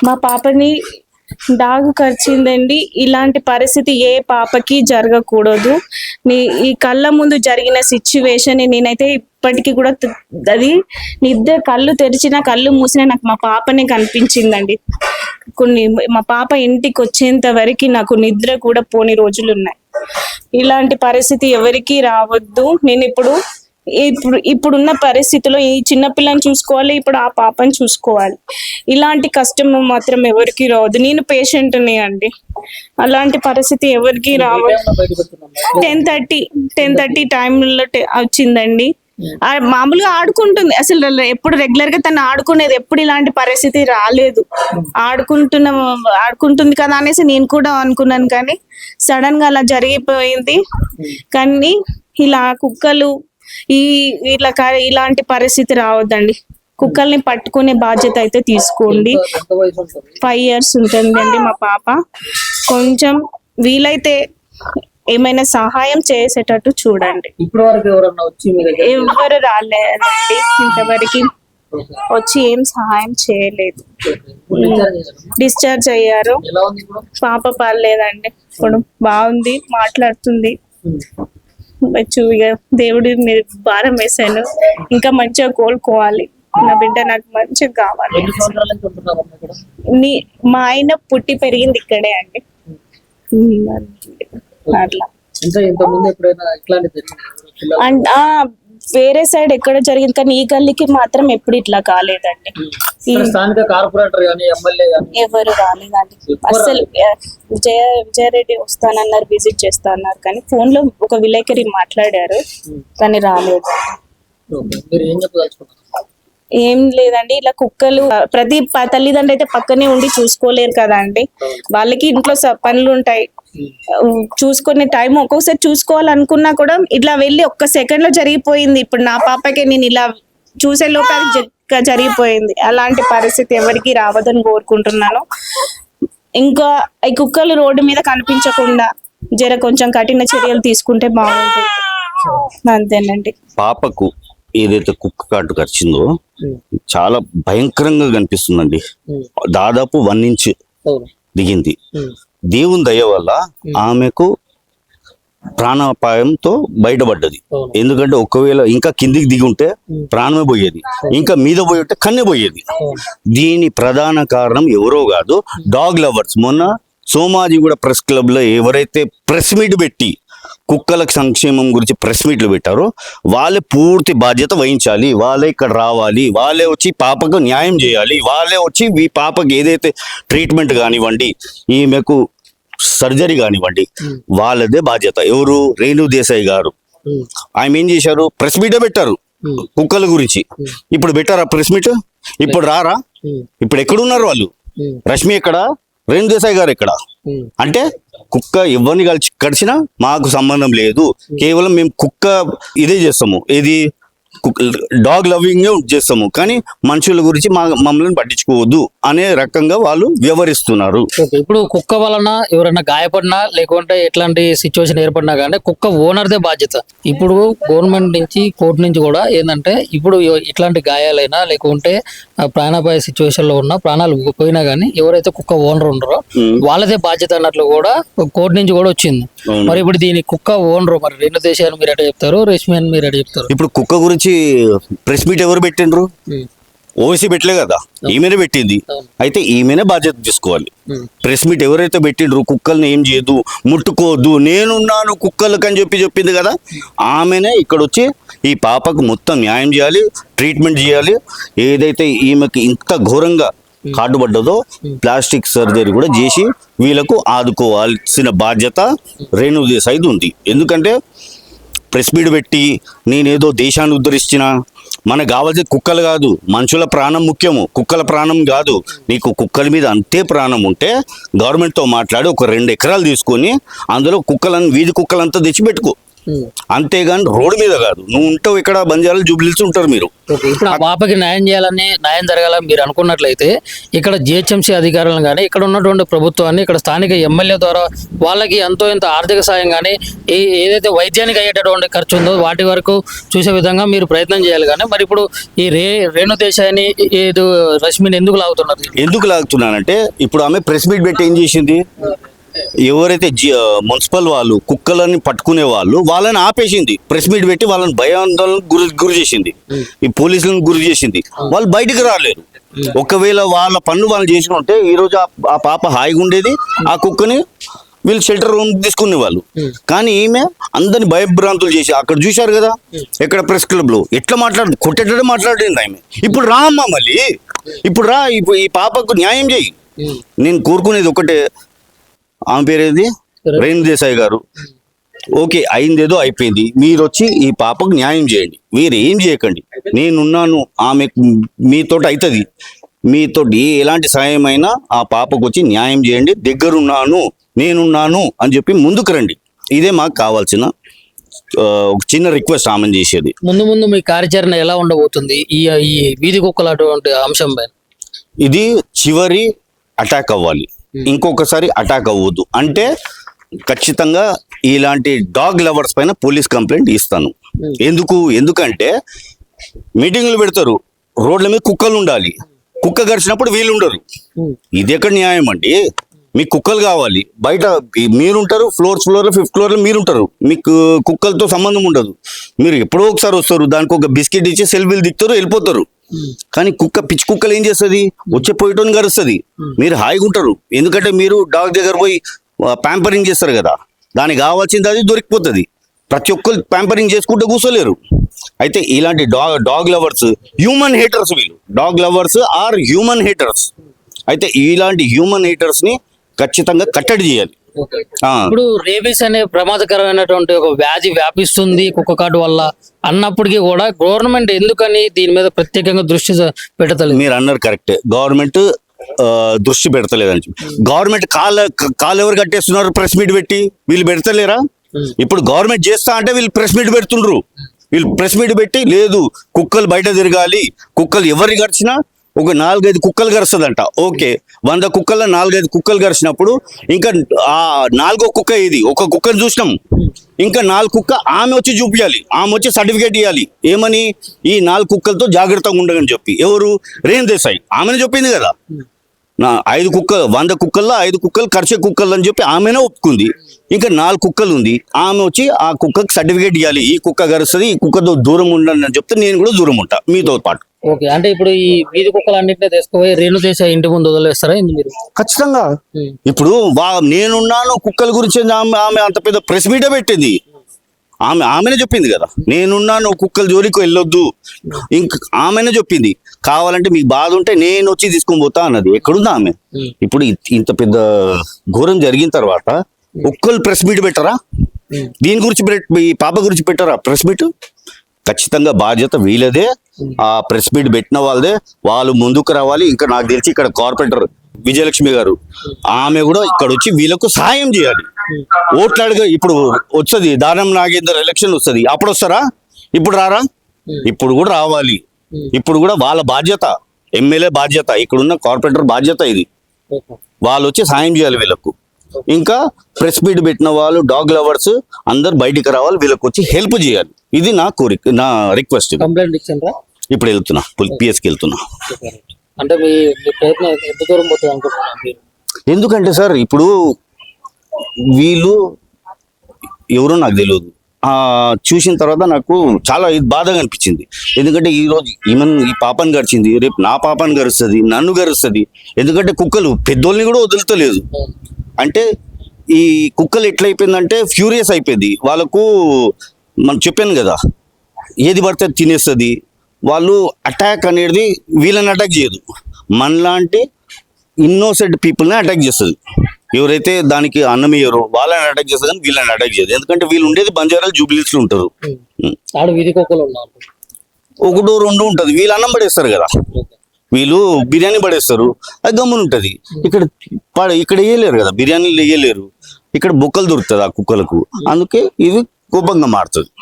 మా పాపని డాగు కరిచిందండి. ఇలాంటి పరిస్థితి ఏ పాపకి జరగకూడదు. ఈ కళ్ళ ముందు జరిగిన సిచ్యువేషన్ నేనైతే ఇప్పటికీ కూడా అది నిద్ర కళ్ళు తెరిచినా కళ్ళు మూసినా నాకు మా పాపనే కనిపించిందండి. మా పాప ఇంటికి వచ్చేంత వరకు నాకు నిద్ర కూడా పోని రోజులు ఉన్నాయి. ఇలాంటి పరిస్థితి ఎవరికి రావద్దు. నేను ఇప్పుడున్న పరిస్థితిలో ఈ చిన్నపిల్లని చూసుకోవాలి, ఇప్పుడు ఆ పాపని చూసుకోవాలి. ఇలాంటి కష్టం మాత్రం ఎవరికి రావద్దు. నేను పేషెంట్ని అండి. అలాంటి పరిస్థితి ఎవరికి రావద్దు. 10:30 టైంలో వచ్చింది. మామూలుగా ఆడుకుంటుంది. అసలు ఎప్పుడు రెగ్యులర్ గా తను ఆడుకునేది. ఎప్పుడు ఇలాంటి పరిస్థితి రాలేదు. ఆడుకుంటుంది కదా అనేసి నేను కూడా అనుకున్నాను, కానీ సడన్ గా అలా జరిగిపోయింది. కానీ ఇలా కుక్కలు ఇలాంటి పరిస్థితి రావద్దండి. కుక్కల్ని పట్టుకునే బాధ్యత అయితే తీసుకోండి. 5 years ఉంటుందండి మా పాప. కొంచెం వీలైతే ఏమైనా సహాయం చేసేటట్టు చూడండి. ఎవరు రాలేదండి ఇంతవరకు. వచ్చి ఏం సహాయం చేయలేదు. డిశ్చార్జ్ అయ్యారు. పాప పర్లేదండి, ఇప్పుడు బాగుంది, మాట్లాడుతుంది. దేవుడి మీద భారం వేసాను. ఇంకా మంచిగా కోలుకోవాలి. నా బిడ్డ నాకు మంచిగా కావాలి. మా ఆయన పుట్టి పెరిగింది ఇక్కడే అండి. అట్లా వేరే సైడ్ ఎక్కడ జరిగింది, కానీ ఈ గల్లీకి మాత్రం ఎప్పుడు ఇట్లా కాలేదండి. ఎవరు రాలేదండి అసలు. విజయారెడ్డి వస్తానన్నారు, విజిట్ చేస్తాన్నారు, కానీ ఫోన్ లో ఒక విలేకరి మాట్లాడారు, కానీ రాలేదు. ఏం లేదండి, ఇలా కుక్కలు ప్రతి తల్లిదండ్రులు అయితే పక్కనే ఉండి చూసుకోలేరు కదా అండి. వాళ్ళకి ఇంట్లో పనులు ఉంటాయి, చూసుకునే టైం ఒక్కొక్కసారి చూసుకోవాలనుకున్నా కూడా ఇట్లా వెళ్ళి ఒక్క సెకండ్ లో జరిగిపోయింది. ఇప్పుడు నా పాపకి నేను ఇలా చూసే లోపు అది జరిగిపోయింది. అలాంటి పరిస్థితి ఎవరికి రావద్దని కోరుకుంటున్నాను. ఇంకా ఈ కుక్కలు రోడ్డు మీద కనిపించకుండా కొంచెం కఠిన చర్యలు తీసుకుంటే బాగుంటుంది. అంతేనండి. పాపకు ఏదైతే కుక్క కాటు కరిచిందో చాలా భయంకరంగా కనిపిస్తుందండి. దాదాపు 1 inch దిగింది. దేవుని దయ వల్ల ఆమెకు ప్రాణాపాయంతో బయటపడ్డది. ఎందుకంటే ఒకవేళ ఇంకా కిందికి దిగి ఉంటే ప్రాణమే పోయేది, ఇంకా మీద పోయి ఉంటే కన్నే పోయేది. దీని ప్రధాన కారణం ఎవరో కాదు, డాగ్ లవర్స్. మొన్న సోమాజిగూడ ప్రెస్ క్లబ్ లో ఎవరైతే ప్రెస్ మీట్ పెట్టి కుక్కల సంక్షేమం గురించి ప్రెస్ మీట్లు పెట్టారో వాళ్ళే పూర్తి బాధ్యత వహించాలి. వాళ్ళే ఇక్కడ రావాలి, వాళ్ళే వచ్చి పాపకు న్యాయం చేయాలి, వాళ్ళే వచ్చి ఈ పాపకి ఏదైతే ట్రీట్మెంట్ కానివ్వండి, ఈమెకు సర్జరీ కానివ్వండి, వాళ్ళదే బాధ్యత. ఎవరు? రేణు దేశాయ్ గారు. ఆయన ఏం చేశారు? ప్రెస్ మీటే పెట్టారు కుక్కల గురించి. ఇప్పుడు పెట్టారా ప్రెస్ మీట్? ఇప్పుడు రారా? ఇప్పుడు ఎక్కడున్నారు వాళ్ళు? రష్మి ఎక్కడ? రేణు దేశాయ్ గారు ఎక్కడ? అంటే కుక్క ఎవరిని కడిచినా మాకు సంబంధం లేదు, కేవలం మేము కుక్క ఇదే చేస్తాము, ఏది డాగ్ లవింగ్ చేస్తాము, కానీ మనుషుల గురించి మమ్మల్ని పట్టించుకోవద్దు అనే రకంగా వాళ్ళు వ్యవహరిస్తున్నారు. ఇప్పుడు కుక్క వలన ఎవరైనా గాయపడినా లేకుంటే ఎట్లాంటి సిచ్యువేషన్ ఏర్పడినా కానీ కుక్క ఓనర్దే బాధ్యత. ఇప్పుడు గవర్నమెంట్ నుంచి కోర్టు నుంచి కూడా ఏంటంటే ఇప్పుడు ఇట్లాంటి గాయాలైనా లేకుంటే ప్రాణాపాయ సిచ్యువేషన్ లో ఉన్న ప్రాణాలు పోయినా గానీ ఎవరైతే కుక్క ఓనర్ ఉన్నారో వాళ్ళదే బాధ్యత అన్నట్లు కూడా కోర్టు నుంచి కూడా వచ్చింది. మరి ఇప్పుడు దీని కుక్క ఓనర్ మరి రెండు దేశాలు మీరు ఎట్లా చెప్తారు, రేష్మి అని మీరు ఎట్లా చెప్తారు? ఇప్పుడు కుక్క గురించి ప్రెస్ మీట్ ఎవరు పెట్టిండ్రు? ఓవైసీ పెట్టలే కదా, ఈమెనే పెట్టింది. అయితే ఈమెనే బాధ్యత తీసుకోవాలి. ప్రెస్ మీట్ ఎవరైతే పెట్టిండ్రు కుక్కల్ని ఏం చేయదు, ముట్టుకోవద్దు, నేనున్నాను కుక్కలకు అని చెప్పింది కదా, ఆమెనే ఇక్కడ వచ్చి ఈ పాపకు మొత్తం న్యాయం చేయాలి, ట్రీట్మెంట్ చేయాలి. ఏదైతే ఈమెకి ఇంత ఘోరంగా కాటుపడ్డదో ప్లాస్టిక్ సర్జరీ కూడా చేసి వీళ్ళకు ఆదుకోవాల్సిన బాధ్యత రేణు దేశాయ్ది ఉంది. ఎందుకంటే ప్రెస్ మీట్ పెట్టి నేనేదో దేశాన్ని ఉద్ధరించిన, మనకు కావాల్సిన కుక్కలు కాదు, మనుషుల ప్రాణం ముఖ్యము, కుక్కల ప్రాణం కాదు. నీకు కుక్కల మీద అంతే ప్రాణం ఉంటే గవర్నమెంట్తో మాట్లాడి ఒక 2 ఎకరాలు తీసుకొని అందులో కుక్కలను, వీధి కుక్కలంతా తెచ్చిపెట్టుకో. అంతేగాని రోడ్డు మీద కాదు. నువ్వు ఉంటావు ఇక్కడ బంజారాలు జూబ్లీస్ ఉంటారు మీరు. ఓకే, ఇప్పుడు ఆ పాపకి న్యాయం చేయాలని, న్యాయం జరగాలని మీరు అనుకున్నట్లయితే ఇక్కడ జిహెచ్ఎంసీ అధికారులను కానీ, ఇక్కడ ఉన్నటువంటి ప్రభుత్వాన్ని, ఇక్కడ స్థానిక ఎమ్మెల్యే ద్వారా వాళ్ళకి ఎంతో ఇంత ఆర్థిక సాయం కానీ, ఏదైతే వైద్యానికి అయ్యేటటువంటి ఖర్చు ఉందో వాటి వరకు చూసే విధంగా మీరు ప్రయత్నం చేయాలి. కానీ మరి ఇప్పుడు ఈ రేణు దేశాయిని ఏదో రష్మిని ఎందుకు లాగుతున్నారు? ఎందుకు లాగుతున్నానంటే ఇప్పుడు ఆమె ప్రెస్ మీట్ పెట్టి ఏం చేసింది, ఎవరైతే మున్సిపల్ వాళ్ళు కుక్కలని పట్టుకునే వాళ్ళని ఆపేసింది. ప్రెస్ మీట్ పెట్టి వాళ్ళని భయాందోళనకు గురి చేసింది, ఈ పోలీసులను గురి చేసింది. వాళ్ళు బయటికి రాలేరు. ఒకవేళ వాళ్ళ పనులు వాళ్ళు చేసి ఉంటే ఈ రోజు ఆ పాప హాయిగా ఉండేది, ఆ కుక్కని వీళ్ళు షెల్టర్ రూమ్ తీసుకునే వాళ్ళు. కానీ ఈమె అందరిని భయభ్రాంతులు చేసి, అక్కడ చూశారు కదా ఎక్కడ ప్రెస్ క్లబ్ లో ఎట్లా కొట్టేటట్టు మాట్లాడింది ఆమె. ఇప్పుడు రా అమ్మా, మళ్ళీ ఇప్పుడు రా, ఇప్పుడు ఈ పాపకు న్యాయం చేయి. నేను కోరుకునేది ఒకటే, ఆమె పేరేది రేణు దేశాయ్ గారు. ఓకే, అయిందేదో అయిపోయింది, మీరు వచ్చి ఈ పాపకు న్యాయం చేయండి. మీరు ఏం చేయకండి, నేనున్నాను, ఆమె మీతో అవుతుంది, మీతో ఎలాంటి సాయం అయినా ఆ పాపకు వచ్చి న్యాయం చేయండి, దగ్గరున్నాను, నేనున్నాను అని చెప్పి ముందుకు రండి. ఇదే మాకు కావాల్సిన ఒక చిన్న రిక్వెస్ట్ ఆమెను చేసేది. ముందు ముందు మీ కార్యాచరణ ఎలా ఉండబోతుంది ఈ వీధి కుక్కలు అటువంటి అంశం పైన? ఇది చివరి అటాక్ అవ్వాలి, ఇంకొకసారి అటాక్ అవ్వద్దు అంటే ఖచ్చితంగా ఇలాంటి డాగ్ లవర్స్ పైన పోలీస్ కంప్లైంట్ ఇస్తాను. ఎందుకంటే మీటింగ్లు పెడతారు, రోడ్ల మీద కుక్కలు ఉండాలి, కుక్క గడిచినప్పుడు వీళ్ళు ఉండరు. ఇది ఎక్కడ న్యాయం అండి? మీకు కుక్కలు కావాలి, బయట మీరుంటారు, ఫ్లోర్ 5th ఫ్లోర్ లో మీరుంటారు, మీకు కుక్కలతో సంబంధం ఉండదు. మీరు ఎప్పుడో ఒకసారి వస్తారు, దానికి ఒక బిస్కెట్ ఇచ్చి సెల్ఫీలు దిగుతారు, వెళ్ళిపోతారు. కానీ పిచ్చి కుక్కలు ఏం చేస్తుంది, వచ్చే పోయేటోని గరుస్తుంది, మీరు హాయిగా ఉంటారు. ఎందుకంటే మీరు డాగ్ దగ్గర పోయి ప్యాంపరింగ్ చేస్తారు కదా, దానికి కావాల్సింది అది దొరికిపోతుంది. ప్రతి ఒక్కరు ప్యాంపరింగ్ చేసుకుంటూ కూర్చోలేరు. అయితే ఇలాంటి డాగ్ లవర్స్ హ్యూమన్ హేటర్స్, వీళ్ళు dog lovers are human haters. అయితే ఇలాంటి హ్యూమన్ హేటర్స్ ని ఖచ్చితంగా కట్టడి చేయాలి. ఇప్పుడు రేబీస్ అనే ప్రమాదకరమైనటువంటి ఒక వ్యాధి వ్యాపిస్తుంది కుక్క కాటు వల్ల అన్నప్పటికీ కూడా గవర్నమెంట్ ఎందుకని దీని మీద ప్రత్యేకంగా దృష్టి పెట్టలేదు? మీరు అన్నారు కరెక్టే, గవర్నమెంట్ దృష్టి పెడతలేదని చెప్పి. గవర్నమెంట్ కాలు ఎవరు కట్టేస్తున్నారు ప్రెస్ మీట్ పెట్టి, వీళ్ళు పెడతలేరా? ఇప్పుడు గవర్నమెంట్ చేస్తా అంటే వీళ్ళు ప్రెస్ మీట్ పెడుతుండ్రు. వీళ్ళు ప్రెస్ మీట్ పెట్టి లేదు కుక్కలు బయట తిరగాలి, కుక్కలు ఎవరిని గడిచినా ఒక 4-5 కుక్కలు గరుస్తుందంట. ఓకే, 100 కుక్కల్లో 4-5 కుక్కలు గరిచినప్పుడు ఇంకా ఆ 4వ కుక్క ఇది, ఒక కుక్కను చూసినాం, ఇంకా 4 కుక్క ఆమె వచ్చి చూపించాలి, ఆమె వచ్చి సర్టిఫికేట్ ఇవ్వాలి. ఏమని? ఈ 4 కుక్కలతో జాగ్రత్తగా ఉండగని చెప్పి. ఎవరు? రేణు దేశాయ్ ఆమెనే చెప్పింది కదా. 5 కుక్కలు 100 కుక్కల్లో 5 కుక్కలు కరిచే కుక్కలు అని చెప్పి ఆమెనే ఒప్పుకుంది. ఇంకా 4 కుక్కలు ఉంది, ఆమె వచ్చి ఆ కుక్కకి సర్టిఫికేట్ ఇవ్వాలి, ఈ కుక్క గరుస్తుంది, ఈ కుక్కతో దూరం ఉండండి అని చెప్తే నేను కూడా దూరం ఉంటా మీతో పాటు. ఓకే, అంటే ఇప్పుడు ఈ వీధి కుక్కలు అన్నింటినీ తీసుకుపోయి రేణు దేశాయ్ ఇంటి ముందు వదిలేస్తారా మీరు? ఖచ్చితంగా. ఇప్పుడు నేనున్నాను కుక్కల గురించి ఆమె అంత పెద్ద ప్రెస్ మీటే పెట్టింది, ఆమెనే చెప్పింది కదా, నేనున్నాను కుక్కల జోలికి వెళ్ళొద్దు, ఇంక ఆమెనే చెప్పింది. కావాలంటే మీకు బాధ ఉంటే నేను వచ్చి తీసుకొని పోతా అన్నది. ఎక్కడుందా ఆమె? ఇప్పుడు ఇంత పెద్ద ఘోరం జరిగిన తర్వాత ఒక్కళ్ళు ప్రెస్ మీట్ పెట్టరా? దీని గురించి ఈ పాప గురించి పెట్టరా ప్రెస్ మీట్? ఖచ్చితంగా బాధ్యత వీళ్ళదే, ఆ ప్రెస్ మీట్ పెట్టిన వాళ్ళదే, వాళ్ళు ముందుకు రావాలి. ఇంకా నాకు తెలిసి ఇక్కడ కార్పొరేటర్ విజయలక్ష్మి గారు, ఆమె కూడా ఇక్కడ వచ్చి వీళ్ళకు సహాయం చేయాలి. ఓట్లు అడగ ఇప్పుడు వస్తుంది, దానం నాగేందర్ ఎలక్షన్ వస్తుంది, అప్పుడు వస్తారా? ఇప్పుడు రారా? ఇప్పుడు కూడా రావాలి. ఇప్పుడు కూడా వాళ్ళ బాధ్యత, ఎమ్మెల్యే బాధ్యత, ఇక్కడున్న కార్పొరేటర్ బాధ్యత ఇది. వాళ్ళు వచ్చి సాయం చేయాలి వీళ్ళకు. ఇంకా ప్రెస్ మీట్ పెట్టిన వాళ్ళు డాగ్ లవర్స్ అందరు బయటికి రావాలి, వీళ్ళకి వచ్చి హెల్ప్ చేయాలి. ఇది నా కోరిక, నా రిక్వెస్ట్. కంప్లైంట్ ఇచ్చారా? ఇప్పుడు వెళ్తున్నా, పిఎస్కి వెళ్తున్నా. అంటే మీ ప్రయత్నం ఎంత దూరం పోతుంది అనుకుంటున్నారు? ఎందుకంటే సార్ ఇప్పుడు వీళ్ళు ఎవరో నాకు తెలియదు, చూసిన తర్వాత నాకు చాలా బాధగా అనిపించింది. ఎందుకంటే ఈరోజు ఈ పాపని గడిచింది, రేపు నా పాపని గరుస్తుంది, నన్ను గరుస్తుంది. ఎందుకంటే కుక్కలు పెద్దోళ్ళని కూడా వదులుతలేదు. అంటే ఈ కుక్కలు ఎట్లయిపోయిందంటే ఫ్యూరియస్ అయిపోయింది వాళ్ళకు. మనం చెప్పాను కదా, ఏది పడితే తినేస్తుంది. వాళ్ళు అటాక్ అనేది వీళ్ళని అటాక్ చేయదు, మనలాంటి ఇన్నోసెంట్ పీపుల్ని అటాక్ చేస్తుంది. ఎవరైతే దానికి అన్నం ఇయ్యరో వాళ్ళని అటాక్ చేస్తుంది, కానీ వీళ్ళని అటాక్ చేయదు. ఎందుకంటే వీళ్ళు ఉండేది బంజారాలు జూబ్లీస్ లో ఉంటారు. ఒకటో 2 ఉంటుంది, వీళ్ళు అన్నం పడేస్తారు కదా, వీళ్ళు బిర్యానీ పడేస్తారు, అది గమ్మున ఉంటుంది. ఇక్కడ వేయలేరు కదా, బిర్యానీలు వేయలేరు, ఇక్కడ బొక్కలు దొరుకుతుంది ఆ కుక్కలకు. అందుకే ఇవి కోపంగా మారుతుంది.